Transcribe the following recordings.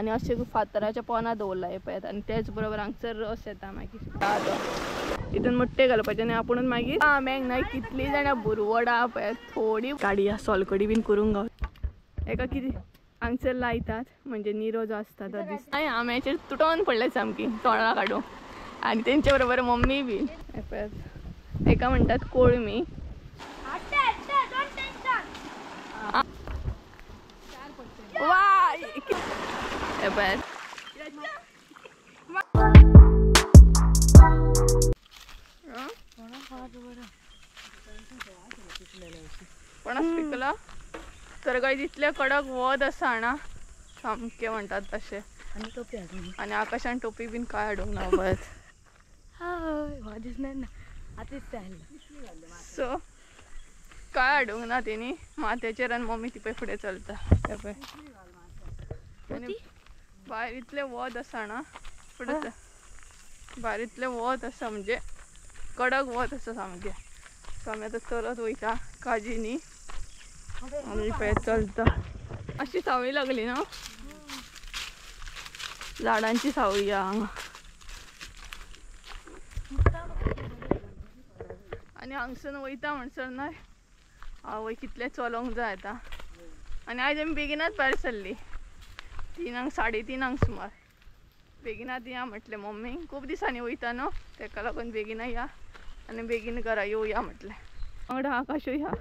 आणि असे फातराच्या पोना दवरला पळत आणि त्याच बरोबर हांगसर रस येता मागीर इथून मोठे घालपाचे आणि आपण मागीर आम्याक नाही कितली जाणां बुरवडा पळत थोडी गाडी सोलकडी बीन करूंक गाव एका कितें हांगसर लायतात म्हणजे निरो जो असता तो दिसता आम्याचेर तुटोन पडले सामकी तोंडां काडून आणि तेंच्या बरोबर मम्मी बीन पळत एका म्हणटात कोळमी पण पिकला तर काही तितले कडक वद असा ना सामके म्हणतात तसे आणि आकाशान टोपी बीन काय हाडूंक ना पळत सो काय हाडूंक ना तेणी माथ्याचेर आनी मम्मी ती पळय फुडें चलता पळय आनी भायर इतले वत आसा ना फुडें भायर इतले वत आसा म्हणजे कडक वत आसा सामके सो आमी आतां चलत वयता काजीनी आमी पळय चलता अशी सावळी लागली ना झाडांची सावळी हांगा आनी हांगसून वयता म्हणसर ना आवय कितले चलोंक जाय आतां आनी आयज आमी बेगिनाच भायर सरली 3 3:30 सुमार बेगिनात या म्हटलें मम्मी खूब दिसांनी वयता न्हू तेका लागून बेगिना या आनी बेगीन घरा येवया म्हटलें वांगडा आकाश या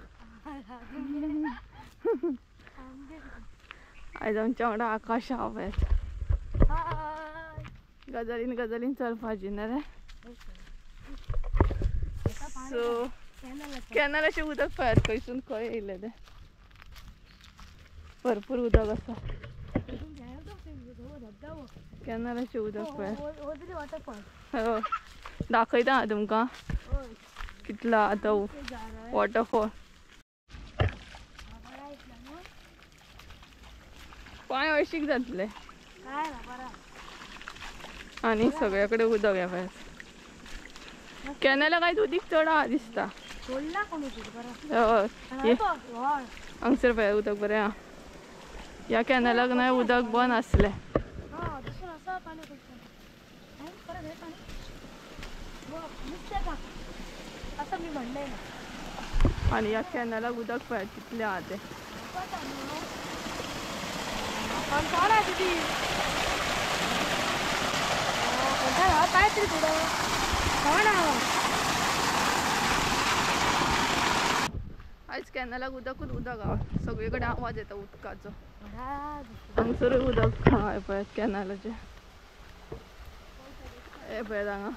आयज आमच्या वांगडा आकाश आवेत गजालीन चलपाची ना रे सो कॅनलाचें उदक पळयात खंयसून खंय येयलें तें भरपूर उदक आसा कॅनलाचें उदक पळय दाखयता हांव तुमकां कितलो आतां वॉटरफॉल पांय अळशीक जातले आनी सगळे कडेन उदक हे पळय कॅनला काय उदीक चड आहा दिसता हांगसर पळय उदक बरें आहा ह्या कॅनलाक न्हय उदक बंद आसलें आनी ह्या कॅनलाक उदक पळय कितलें आहा तें आयज कॅनलाक उदकूच उदक आहा सगळे कडेन आवाज येता उदकाचो हांगसरूय उदक आहा पळय कॅनलाचें हे पळय हांगा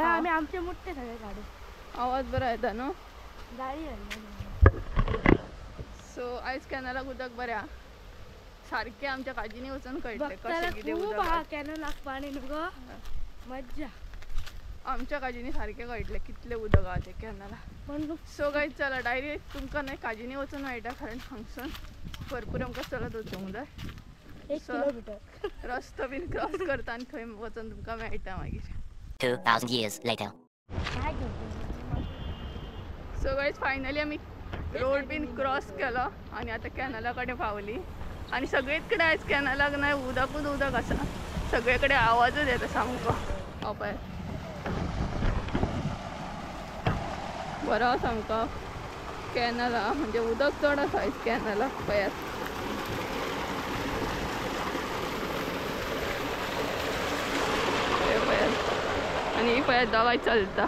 आमी आमचे मोठे सगळे गाडी आवाज बरो येता न्हू गाडी सो आयज कॅनलाक उदक बरें आहा सारकें आमच्या काजीनी वचून कळटलें कशें कितें उदक आहा कॅनलाक पाणी न्हू मज्जा आमच्या काजीनी सारकें कळटलें कितलें उदक आहा तें कॅनलाक सो गायज चला डायरेक्ट तुमकां न्हय काजीनी वचून मेळटा कारण हांगसून भरपूर आमकां चलत वचूंक जाय 1 किलोमीटर रस्तो बीन क्रॉस करता आनी थंय वचून तुमकां मेळटा मागीर 2000 years later so guys finally आमी रोड बीन क्रॉस केलो आनी आतां कॅनला कडेन पावली आनी सगळीच कडेन आयज कॅनलाक न्हय उदकूच उदक आसा सगळे कडेन आवाजूच येता सामको पळय बरो सामको कॅनला म्हणजे उदक चड आसा आयज कॅनलाक पळयात आनी ही पळयात दोगांय चलता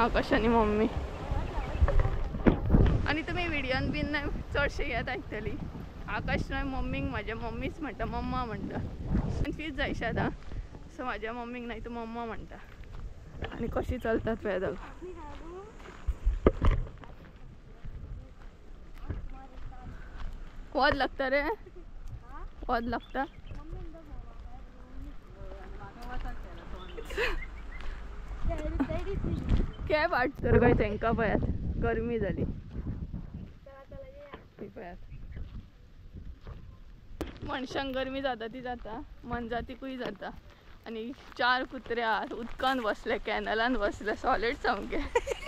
आकाश आनी मम्मी आनी तुमी व्हिडियोन बीन न्हय चडशे येत आयकतली आकाश न्हय मम्मीक म्हाज्या मम्मीच म्हणटा मम्मा म्हणटा कन्फ्यूज जायशे आतां सो म्हाज्या मम्मीक न्हय तूं मम्मा म्हणटा आनी कशी चलतात पळय दोगां वद लागता रे वद लागता कॅब हाड तर काय तांकां पळयात गरमी जाली पळयात मनशांक गरमी जाता ती जाता मनजातीकूय जाता आनी 4 कुत्रे आहात उदकान बसले कॅनलान बसले सॉलिड सामके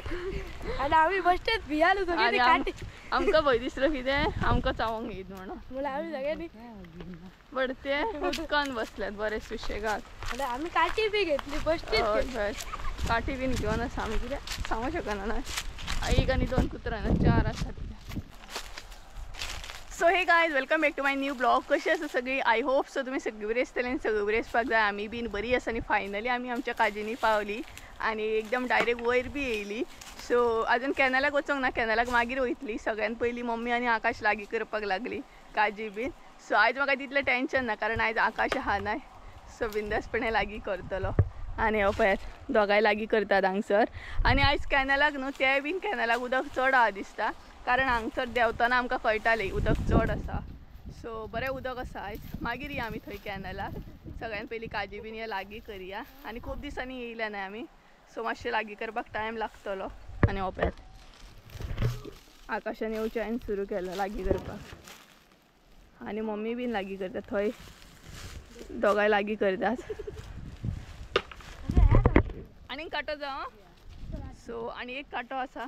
आणि आम्ही बसतेच भियालो आणि सगळे काटे आमकां भंय दिसलो कितें आमकां चावोंक येत म्हणून म्हणून आम्ही सगळ्यांनी बडते उदकान बसल्यात बरे सुशेगात आणि आम्ही काठी बी घेतली बसतेच हय, घेतली. हय. काठी बीन घेवन आसा आमी कितें सांगू शकना ना एक आनी 2 कुत्रा ना 4 आसात. सो हे guys welcome back to my new blog. कशी आसा सगळी? आय होप सो तुमी सगळी बरी आसतली आनी सगळी बरी आसपाक जाय. आमी बीन बरी आसा आनी फायनली आमी आमच्या काजीनी पावली आनी एकदम डायरेक्ट वयर बी येयली. सो आजून कॅनलाक वचोंक ना, कॅनलाक मागीर वयतली. सगळ्यान पयलीं मम्मी आनी आकाश लागीं करपाक लागली काजी बीन. सो आयज म्हाका तितलें टेन्शन ना कारण आयज आकाश आहा नाय. सो बिंदासपणे लागीं करतलो आनी हो पळयात दोगांय लागीं करतात हांगसर. आनी आयज कॅनलाक न्हू ते बीन कॅनलाक उदक चड आहा दिसता कारण हांगसर देंवतना आमकां कळटालें उदक चड आसा. सो बरें उदक आसा आयज. मागीर या आमी थंय कॅनलाक. सगळ्यान पयलीं काजी बीन हे लागीं करया आनी खूब दिसांनी येयल्या न्हय आमी. सो मातशें लागीं करपाक टायम लागतलो. आनी हो पळयात आकाशान येवच्यान सुरू केलो लागीं करपाक आनी मम्मी बीन लागीं करता. थंय दोगांय लागीं करतात. आनीक कांटो जावं. सो आनी एक कांटो आसा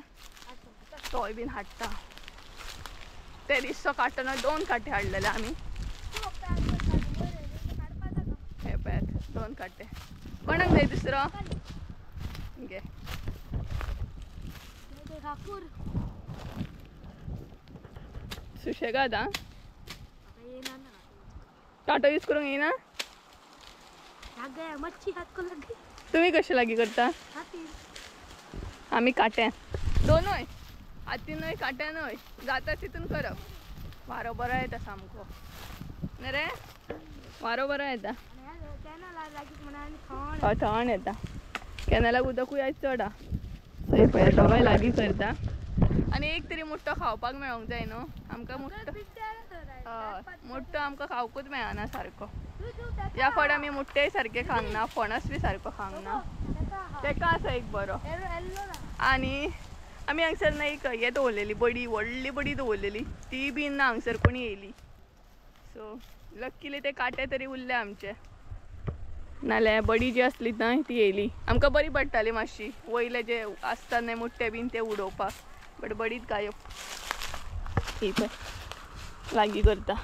तोय बीन हाडटा. ते दिसचो कांटो न्हय 2 कांटे हाडलेले आमी. हे पळयात 2 कांटे. कोणाक जाय दुसरो? घे. सुशेगाद आं. कांटो यूज करूंक येना? मच्छी हात को लगी तुमी कशें लागीं करता? आमी काट्यान. दोनूय हातीनय काट्यानय जाता तितून करप. वारो बरो येता सामको न्ही रे? वारो बरो येता. हय थंड येता. कॅनलाक उदकूय आयज चड आहा. थंय पळय दोगांय लागीं करता. आनी एक तरी मुट्टो खावपाक मेळोंक जाय न्हू आमकां. मुट्टो आमकां खावकूच मेळना सारको. ह्या फावट आमी मुट्टेय सारके खावंक ना, फणस बी सारको खावंक ना. तेका आसा एक बरो. आनी आमी हांगसर ना एक हे दवरलेली बडी, व्हडली बडी दवरलेली ती बीन ना हांगसर कोणी येयली. सो लक्कीली ते कांटे तरी उरले आमचे. नाल्यार बडी जी आसली न्हय ती येयली. आमकां बरी पडटाली मातशी वयले जे आसता न्हय मुट्टे बीन ते उडोवपाक. बट बडीच गायब. ही पळय लागीं करता.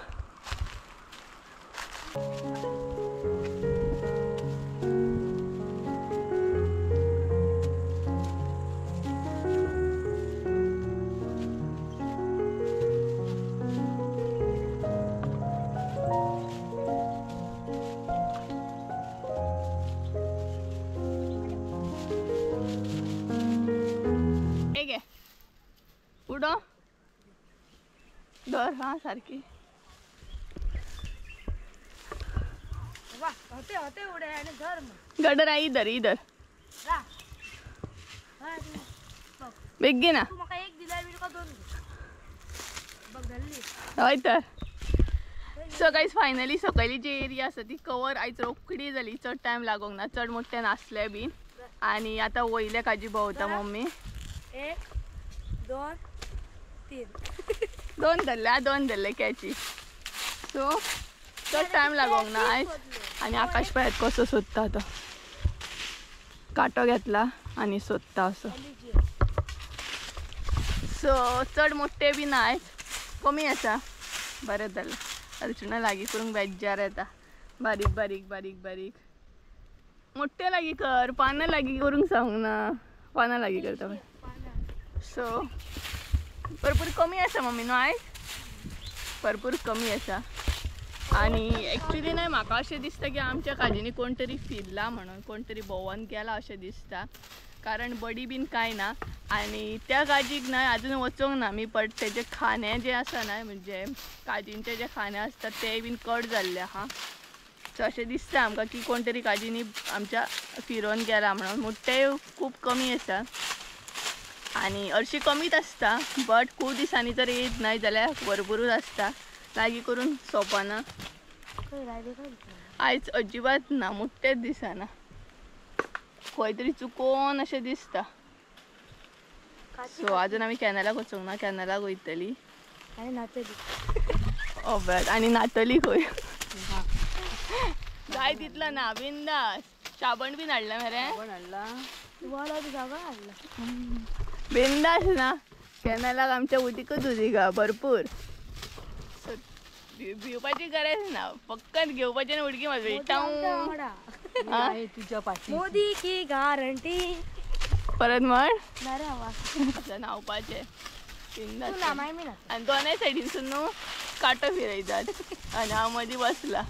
उडो धर. हां सारकी. होते होते उडे आणि धर मग गडर आई इधर इधर बेगीन. तू मका एक दिला मी तुका 2 बघ धरली. हय तर. सो गायज फायनली सकयली जी एरिया आसा ती कवर आयज रोखडी जाली. चड टायम लागोंक ना. चड मोठे नासले बीन. आनी आतां वयले काजी भोंवता मम्मी. 1 2 3 2 धरले 2 धरले कॅची. सो चड टायम लागोंक ना आयज. आनी आकाश पळयात कसो सोदता तो. कांटो घेतला आनी सोदता असो. सो चड मोठे बी ना आयज कमी आसा. बरें जालें. अर्चना लागीं करूंक बेज्जार येता. बारीक बारीक बारीक बारीक. मोठे लागीं कर. पानां लागीं करूंक सांगूंक ना. पानां लागीं करता पळय. सो भरपूर कमी आसा मम्मी न्हू आयज. भरपूर कमी आसा. आनी एक्चुली न्हय म्हाका अशें दिसता की आमच्या काजीनी कोण तरी फिरला म्हणून कोण तरी भोंवन गेला अशें दिसता. कारण बडी बीन कांय ना. आनी त्या काजीक न्हय आजून वचोंक ना मी. बट तेजे खाणे जे आसा न्हय म्हणजे काजींचे जे खाणे आसता ते बीन कट जाल्ले आहा. सो अशें दिसता आमकां की कोण तरी काजीनी आमच्या फिरोवन गेला म्हणून. मुट्टेय खूब कमी आसा आनी हरशीं कमीच आसता. बट खूब दिसांनी जर येयत न्हय जाल्यार भरपूरूच आसता. लागीं करून सोंपना. आयज अजिबात ना. मुट्टेच दिसना. खंय तरी चुकोन अशें दिसता. सो आजून आमी कॅनलाक वचोंक ना. कॅनलाक वयतली आनी नातली खंय जाय तितलो ना. बिंदास. शाबण बीन हाडला मरे. हाडला. बिंदास ना कॅनलला आमच्या उदीकच उदी का भरपूर भिवपाची गरज ना फक्त घेवपाची आणि उडकी मारपाची तुझ्या पाठी मोदी की गॅरंटी परत म्हण नाव नावपाचे मी आणि दोन्ही सायडीसून न्हू काटो फिरयतात आणि हा मधी बसला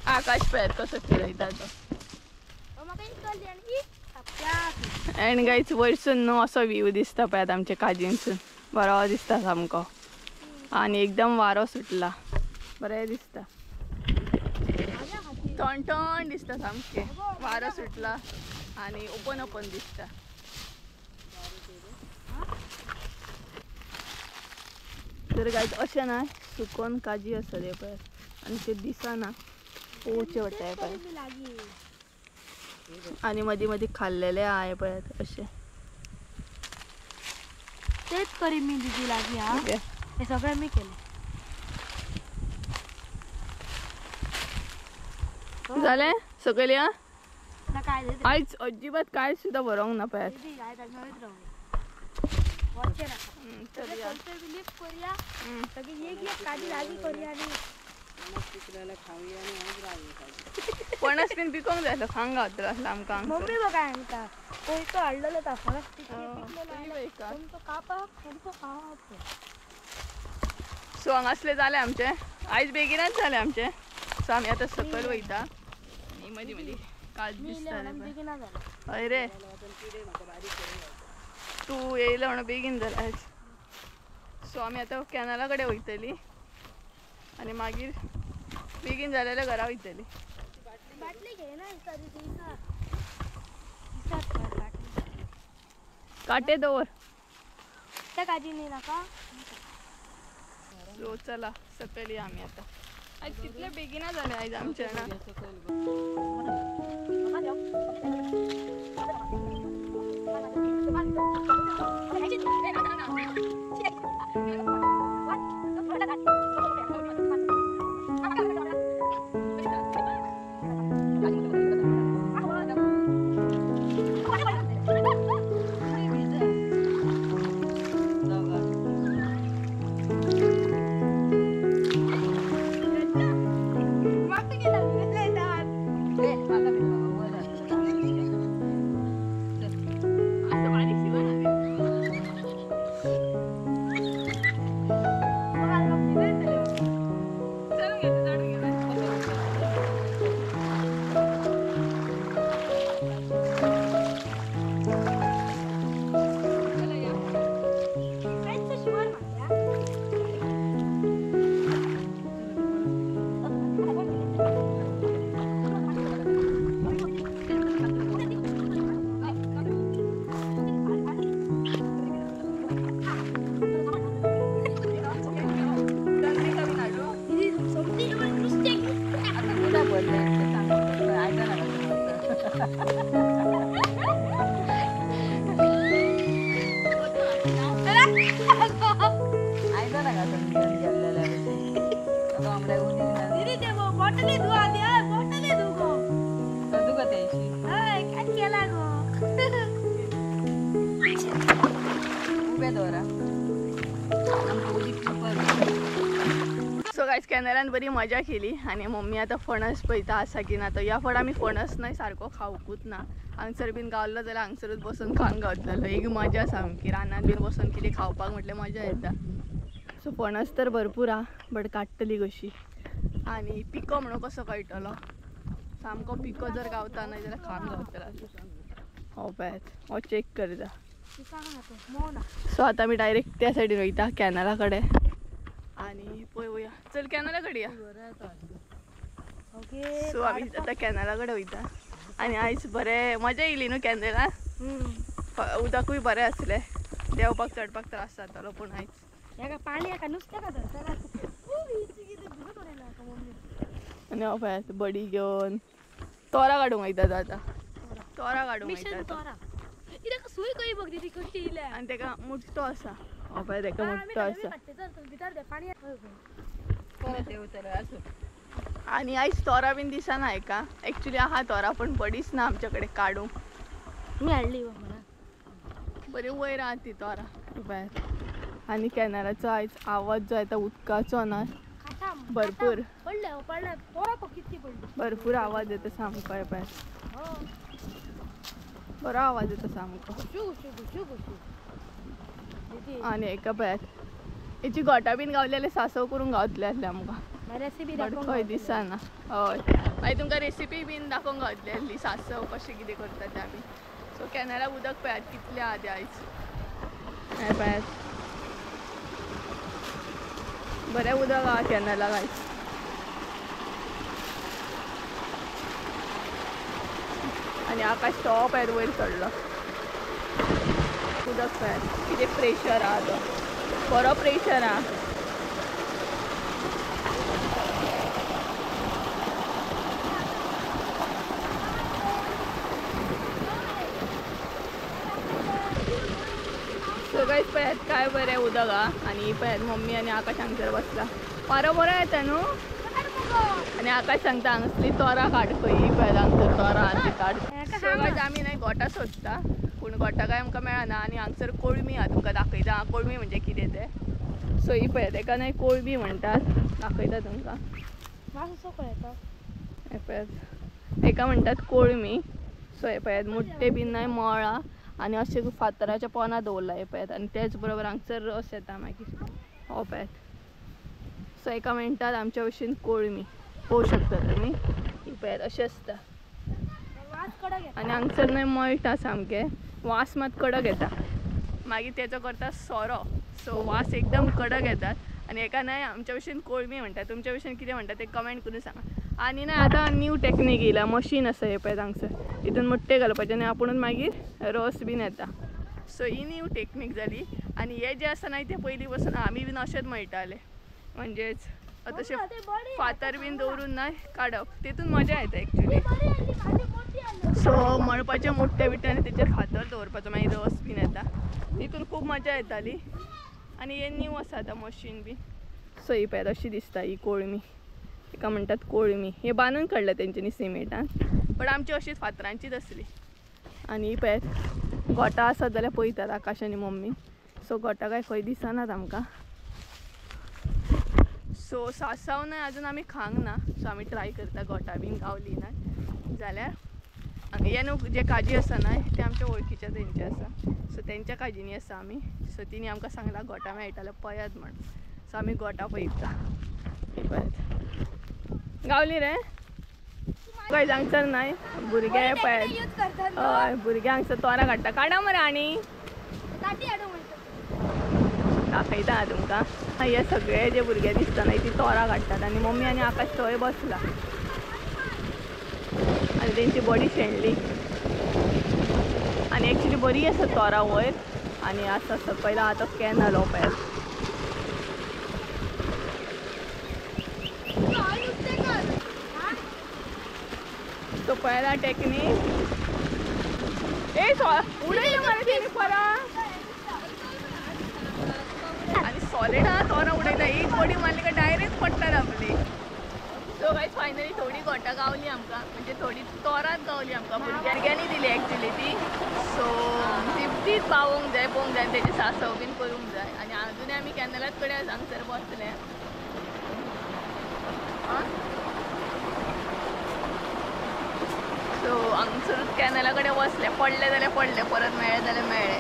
आकाश पॅर कसो फिरयता तो आणि गायच वयरसून न्हू असो व्ह्यू दिसता पळय आमच्या काजींसून बरो दिसता सामको आणि एकदम वारो सुटला बरें दिसता टण दिसता सामके वारो सुटला आणि ओपन ओपन दिसता तर गायच अशें ना सुकोन काजी आसा ते पळय आणि ते दिसना पोवचे पडटा पळय आणि मदी मदी खाल्लेले आहे पळय अशें तेच करी मी दिदी लागी हा हे सगळं मी केलं जालें सकयल या ना काय दे आयज अजिबात काय सुद्धा बरोंक ना पळय दीदी काय नवीच राहू वॉचे ना चल या बिलीव करूया सगळी एक एक काजी लागी करूया आणि पणस बीन पिकोंक जाय आसलो खांग गावतलो आसलो आमकां मम्मी बघा आमका कोयतो हाडलेलो ता फणस सो हांगा असले जाले आमचे आयज बेगीनच जाले आमचे सो आमी आतां सकयल वयता आनी मदीं मदीं काज दिसता हय रे तूं येयलो म्हणून बेगीन जालें आयज सो आमी आतां कॅनला कडेन वयतलीं आनी मागीर बेगीन जालेल्या घरा वयतलीं काटे दवर त्या काजीनी नाका सो चला सकयल या आमी आतां आयज कितले बेगीना जालें आयज आमचे ना सो गायज कॅनलान बरी मजा केली आणि मम्मी आता फणस पळयता आसा की ना. या फळ आमी फणस नाही सारको खावकूच ना. हांगसर बीन गावलो जाल्यार हांगसरूच बसून खावंक गावतलो. एक मजा सामकी रानात बीन बसून कितें खावपाक म्हटल्यार मजा येता. सो फणस तर भरपूर हा बट काडटली कशी आणि पिको म्हणून कसो कळटलो. सामको पिको जर गावता नाही जाल्यार खावंक गावतलो. हो पळय हो चेक करता. सो आता मी डायरेक्ट त्या सायडीन वयता कॅनला कडेन आणि पळोवया. चल कॅनला कडे या. सो आमी आता कॅनला कडेन वयता आणि आयज बरें मजा येयली न्हू कॅनला. उदकूय बरें आसलें. देंवपाक चडपाक त्रास जातालो पूण आयज पाणी नुस्तें आणि हो पळय बडी घेवन तोरा काडूंक वयता. आता तोरा काडूंक वयता आणि तेका मुठ्ठो आसा. हो पळय तेका मुठ्ठो आसा. आणि आयज तोरा बीन दिसना आहे का. एक्चुअली आहा तोरा पण बडीच ना आमच्याकडे काडूंक. मी हाडली बरी वयर आहा ती तोरा भायर आनी कॅनलाचो आयज आवाज जो येता उदकाचो ना भरपूर भरपूर आवाज येता सामको हे पळय बरो आवाज येता सामको आनी हेका पळयात हेची गोटा बीन गावलेले सासव करून गावतले आसले आमकां रेसिपी खंय दिसना हय मागीर तुमकां रेसिपी बीन दाखोवंक गावतली आसली सासव कशें कितें करता तें आमी सो कॅनला उदक पळयात कितलें आहा तें आयज हे पळयात बरें उदक आहा कॅनलाक आयज आनी आकाश तो पळयात वयर चडलो उदक पळयात कितें प्रेशर आहा तो बरो प्रेशर आहा सगळेच पळयात काय बरें उदक आहा आनी पळयात मम्मी आनी आकाश हांगसर बसला वारो बरो येता न्हू आनी आकाश सांगता हांगसली तोरां काड खंय पळयात हांगसर तोरां आहा ती काड सगळेच आमी न्हय गोठा सोदता पूण गोठा काय आमकां मेळना आनी हांगसर कोळमी आहा तुमकां दाखयता कोळमी म्हणजे कितें तें सो ही पळयात एका न्हय कोळमी म्हणटात दाखयता तुमकां हे पळयात एका म्हणटात कोळमी सो हे पळयात मोठे बीन न्हय मळा आनी अशे फातराच्या पोना दवरला हे पळयात आनी तेच बरोबर हांगसर रस येता मागीर हो पळयात सो एका म्हणटात आमच्या भशेन कोळमी पळोवंक शकता तुमी ही पळयात अशें आसता आनी हांगसर न्हय मळटा सामकें वास मात कडक येता मागीर तेचो करता सोरो सो वास एकदम कडक येतात आनी एका न्हय आमच्या भशेन कोळमी म्हणटा तुमच्या भशेन कितें म्हणटा तें कमेंट करून सांगा आनी न्हय आतां न्यू टॅक्नीक येयला मशीन आसा हे पळयात हांगसर हितून मुट्टे घालपाचें आनी आपुणूच मागीर रस बीन येता सो ही न्यू टॅक्नीक जाली आनी हे जे आसा न्हय ते पयलीं पासून आमी बीन अशेंच मळटाले म्हणजेच तशें फातर बीन दवरून न्हय काडप तितून मजा येता एक्चुली सो मळपाचें मुट्टे बिट्टे आनी तेचेर फातर दवरपाचो मागीर रस बीन येता तितून खूब मजा येताली आनी हे न्यू आसा आतां मशीन बीन सो ही पळयात अशी दिसता ही कोळमी एका म्हणटात कोळमी हे बांदून काडला तेंच्यांनी सिमेंटान बट आमची अशीच फातरांचीच आसली आनी ही पळयात गोठा आसत जाल्यार पळयतात आकाश आनी मम्मी सो गोठा काय खंय दिसनात आमकां सो सासव न्हय आजून आमी खावंक ना सो आमी ट्राय करता गोठा बीन गावली ना जाल्यार हे न्हू जे काजी आसा न्हय ते आमच्या वळखीच्या तेंचे आसा सो तेंच्या काजीनी आसा आमी सो तिणी आमकां सांगला गोठा मेळटा जाल्यार पळयात म्हण सो आमी गोठा पळयता पळयात गावली रे काय हांगसर न्हय भुरगे पळयात हय भुरगे हांगसर तोरां काडटा काडा मरे आनी दाखयता हांव तुमकां हे सगळे जे भुरगे दिसता न्हय ती तोरां काडटात आनी मम्मी आनी आकाश थंय बसला आनी तेंची बॉडी शेणली आनी एक्चुली बरी आसा तोरां वयर आनी आसा सकयल आहा तो कॅनल हो पळयात तो पळयला टॅक्नीक ए उडयले मरे तेणी परत आनी सॉलिड आहा तोरां उडयता एक बडी मारली काय डायरेक्ट पडटात आपली सो गायज फायनली थोडी गोठा गावली आमकां म्हणजे थोडी तोरांच गावली आमकां भुरग्यांनी दिली एक्चुली ती सो तीच पावोवंक जाय पळोवंक जाय तेजी सासव बीन करूंक जाय आनी अजुनूय आमी कॅनलाच कडेन हांगसर बसले सो हांगसर कॅनला कडेन बसले पडले जाल्यार पडले परत मेळ्ळे जाल्यार मेळ्ळे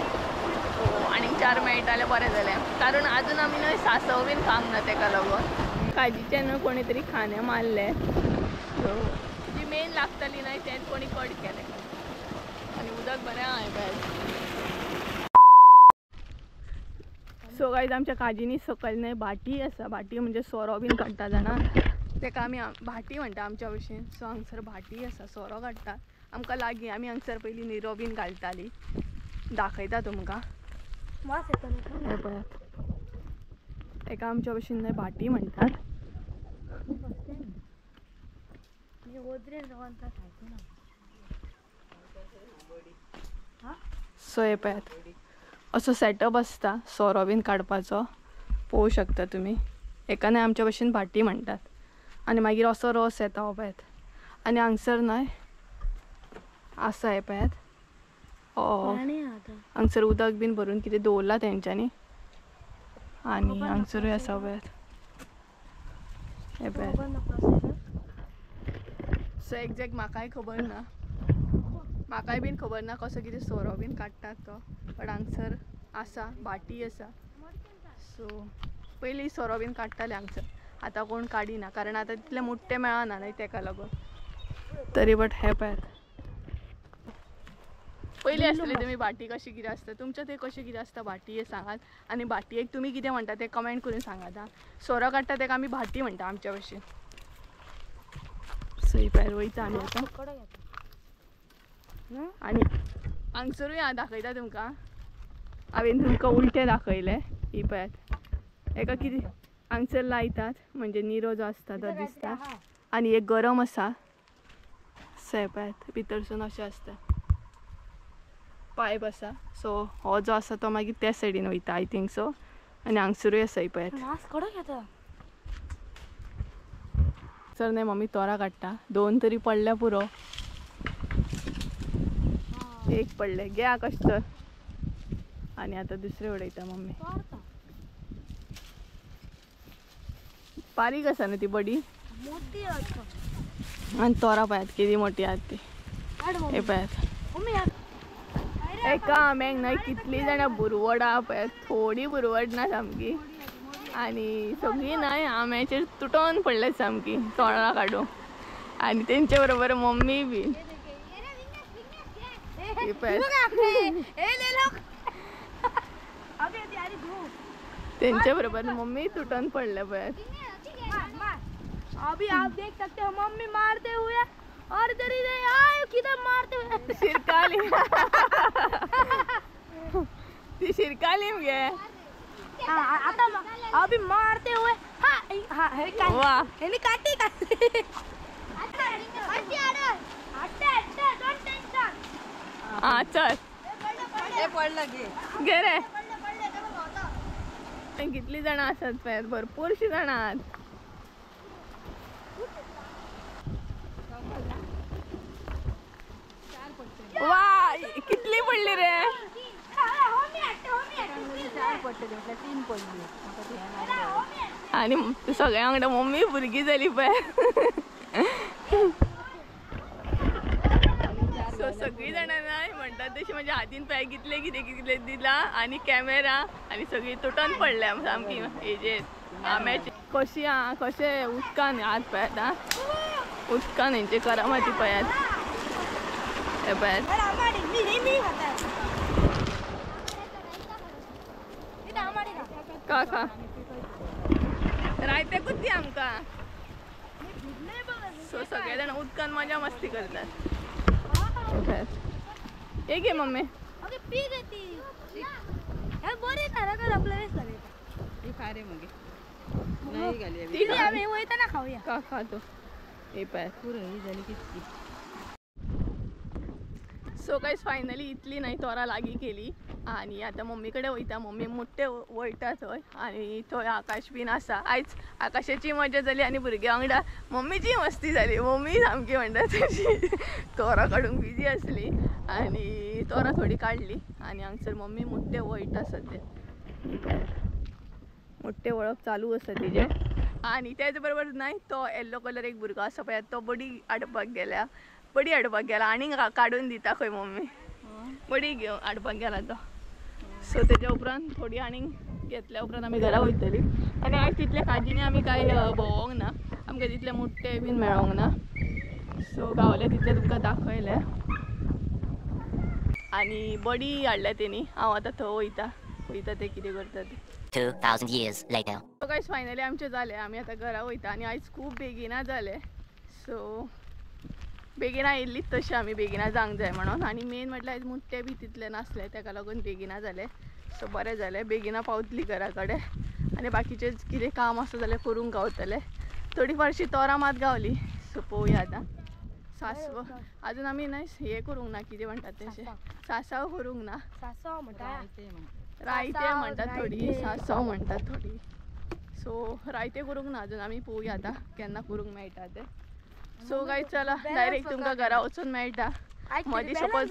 सो आनीक 4 मेळटा जाल्यार बरें जालें कारण आजून आमी न्हय सासव बीन खावंक ना तेका लागून काजीचे न्हय कोणी तरी खांदे मारले सो जी मेन लागतली न्हय तेंच कोणी कट केलें आनी उदक बरें आहा पळय सो गायज आमच्या काजीनी सकयल न्हय भाटी आसा भाटी म्हणजे सोरो बीन काडटा जाणा तेका आमी भाटी म्हणटा आमच्या भशेन सो हांगसर भाटी आसा सोरो काडटा आमकां लागीं आमी हांगसर पयलीं निरो बीन घालताली दाखयता तुमकां हे पळयात एका आमच्या भशेन न्हय भाटी म्हणटात सो हे पळयात असो सेटअप आसता सोरो बीन काडपाचो पळोवंक शकता तुमी एका न्हय आमच्या भशेन भाटी म्हणटात आनी मागीर असो रस येता हो पळयात आनी हांगसर न्हय आसा हे पळयात हांगसर उदक बीन भरून कितें दवरला तेंच्यांनी आनी हांगसरूय आसा पळयात हे पळयात. सो एक्झॅक्ट म्हाकाय खबर ना, म्हाकाय बीन खबर ना कसो कितें सोरो बीन काडटात तो, बट हांगसर आसा भाटी आसा. सो पयलीं सोरो बीन काडटाले हांगसर, आतां कोण काडिना कारण आतां तितले मुट्टे मेळना न्हय तेका लागून. तरी बट हे पळयात पयलीं आसतली तुमी भाटी कशी कितें आसता, तुमच्या थंय कशें कितें आसता भाटी हे सांगात. आनी भाटयेक तुमी कितें म्हणटा ते कमेंट करून सांगात हा. सोरो काडटा तेका आमी भाटी म्हणटा आमच्या भशेन. सो भायर वयता आमी आतां आनी हांगसरूय हांव दाखयता तुमकां. हांवें तुमकां उलटे दाखयले. ही पळयात हेका कितें हांगसर लायतात म्हणजे निरो जो आसता तो दिसता आनी एक गरम आसा. सो हे पळयात भितरसून अशें आसता, पायप आसा. सो हो जो आसा तो मागीर त्या सायडीन वयता आय थिंक सो. आनी हांगसरूय आसा ही पळयात. सर न्हय मम्मी तोरा काडटा, 2 तरी पडल्या पुरो. एक पडले घे आकाश तर. आनी आतां दुसरे उडयता मम्मी. बारीक आसा न्हू ती बडी आनी तोरा पळयात किती मोठी आहात ती. हे पळयात एका आंब्याक न्हय कितली जाणां बुरवड आहा पळयात. थोडी बुरवड ना सामकी आनी सगळीं न्हय आंब्याचेर तुटोन पडले सामकी तोरां काडूंक. आनी तेंचे बरोबर मम्मी बीन. तेंचे बरोबर मम्मी तुटोन पडले पळयात. अभी आप देख सकते हो मम्मी मारते हुए और इधर आए किधर मारते हुए शिरकाली ती शिरकाली घे. आता अभी मारते हुए वाह काटी हा चल घे रे. कितली जाणां आसात पळयात, भरपूरशी जाणां आहात. वा कितली पडली रे. आणि सगळ्या वांगडा मम्मी भुरगी जाली पळय. सो सगळी जाणां नाही म्हणटात तशी म्हणजे हातीन पाय कितले कितें कितें दिला आनी कॅमेरा आनी सगळी तुटोन पडल्या सामकी हेजेर आंब्याची. कशी कशें उदकान हात पळयात हा, उदकान हेंचे करामाती पळयात. हे पळयात का खा रायत्याकूच ती आमकां. सो सगळे जाण उदकान मजा मस्ती करतात. हे घे मम्मी. का खातो हे पळयात. सो गाइस फायनली इतली नाही तोरा लागी केली आणि आता मम्मी कडे वयता. मम्मी मोठे वयता थंय आणि थंय आकाश बीन आसा. आयज आकाशाची मजा जाली आणि भुरग्यां वांगडा मम्मीची मस्ती जाली. मम्मी सामकी म्हणटा तशी तोरा काडूंक बिजी आसली आणि तोरा थोडी काडली आणि हांगसर मम्मी मोठे वयता सद्या. मोठे वळख चालू आसा तिजे. आणि त्याच बरोबर नाही तो येल्लो कलर एक भुरगो आसा पळय तो बडी हाडपाक गेल्या. बडी हाडपाक गेला आणि काडून दिता खंय मम्मी. बडी घेवन हाडपाक गेला तो. सो तेज्या उपरांत थोडी आनीक घेतल्या उपरांत आमी घरा वयतली. आनी आयज तितले काजींनी आमी कांय भोंवोंक ना, आमकां तितले मुट्टे बीन मेळोंक ना. सो गावले तितले तुमकां दाखयले आनी बडी हाडल्या तेणी. हांव आतां थंय वयता ते कितें करता ते. 2,000 years later. So guys finally आमचे जाले. आमी आतां घरा वयता आनी आयज खूब बेगिना जाले. सो बेगिना येयल्लीच तशी आमी बेगिना जावंक जाय म्हणून. आनी मेन म्हटल्यार आयज मुट्टे बी तितले नासले तेका लागून बेगिना जाले. सो बरें जालें बेगिना पावतली घरा कडेन आनी बाकीचे कितें काम आसा जाल्यार करूंक गावतलें. थोडी फारशी तोरां मात गावली. सो पळोवया आतां. सासव अजून आमी न्हय हे करूंक ना कितें म्हणटात तेशें सासव करूंक ना. रायते म्हणटात थोडी, सासव म्हणटात थोडी. सो रायते करूंक ना अजून. आमी पळोवया आतां केन्ना करूंक मेळटा तें. सो गाइस चला डायरेक्ट तुमकां घरा वचून मेळटा. मदीं सपोज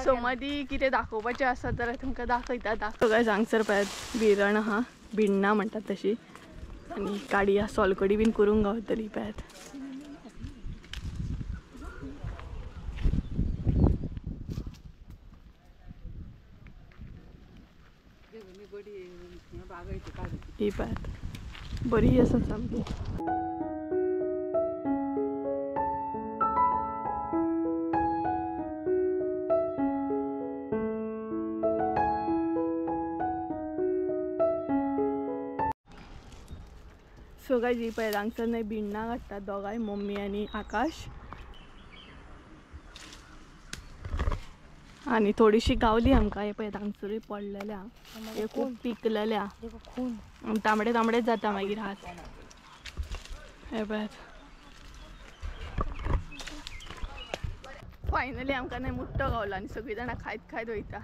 सो मदीं कितें दाखोवपाचें आसा जाल्यार तुमकां दाखयता काय हांगसर पळयात बिरण आहा भिण्णां म्हणटात तशी आनी काडया सोलकडी बीन करूंक गावतली पळयात. ही पळयात बरी आसा सामकी. सो गायज ही पळय हांगसर न्हय भिण्णां काडटात दोगांय मम्मी आनी आकाश आनी थोडीशी गावली आमकां. हे पळय हांगसरूय पडलेल्या हे खूब पिकलेल्या तांबडे तांबडेच जाता मागीर हात. हे पळयात फायनली आमकां न्हय मुट्टो गावलो आनी सगळीं जाणां खायत खायत वयता.